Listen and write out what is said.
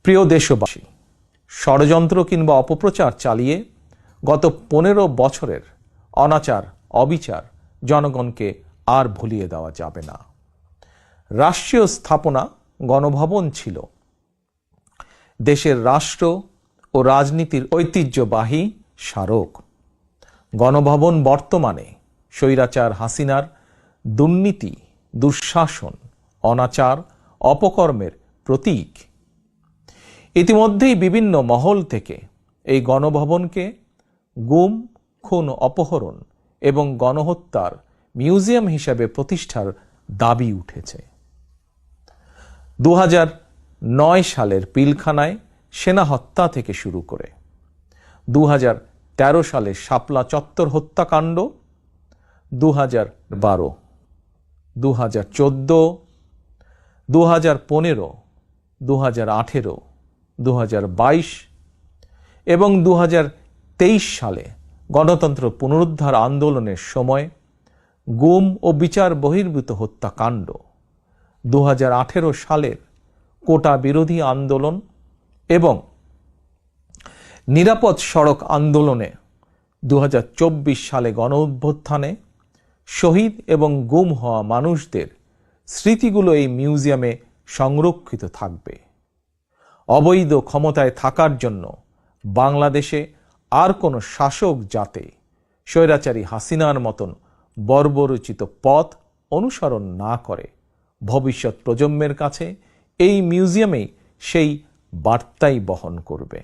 প্রিয় দেশবাসী, ষড়যন্ত্র কিংবা অপপ্রচার চালিয়ে গত 15 বছরের অনাচার অবিচার জনগণকে আর ভুলিয়ে দেওয়া যাবে না। রাষ্ট্রীয় স্থাপনা গণভবন ছিল দেশের রাষ্ট্র ও রাজনীতির ঐতিহ্যবাহী স্মারক। গণভবন বর্তমানে স্বৈরাচার হাসিনার দুর্নীতি, দুঃশাসন, অনাচার, অপকর্মের প্রতীক। ইতিমধ্যেই বিভিন্ন মহল থেকে এই গণভবনকে গুম, খুন, অপহরণ এবং গণহত্যার মিউজিয়াম হিসেবে প্রতিষ্ঠার দাবি উঠেছে। 2009 সালের পিলখানায় সেনা হত্যা থেকে শুরু করে 2013 সালের শাপলা চত্বর হত্যাকাণ্ড, 2012, 2014, 2015, 2018, 2022 এবং 2023 সালে গণতন্ত্র পুনরুদ্ধার আন্দোলনের সময় গুম ও বিচার বহির্ভূত হত্যাকাণ্ড, 2018 সালের কোটা বিরোধী আন্দোলন এবং নিরাপদ সড়ক আন্দোলনে 2024 সালে গণঅভ্যুত্থানে শহীদ এবং গুম হওয়া মানুষদের স্মৃতিগুলো এই মিউজিয়ামে সংরক্ষিত থাকবে। অবৈধ ক্ষমতায় থাকার জন্য বাংলাদেশে আর কোনো শাসক যাতে স্বৈরাচারী হাসিনার মতন বর্বরোচিত পথ অনুসরণ না করে, ভবিষ্যৎ প্রজন্মের কাছে এই মিউজিয়ামেই সেই বার্তাই বহন করবে।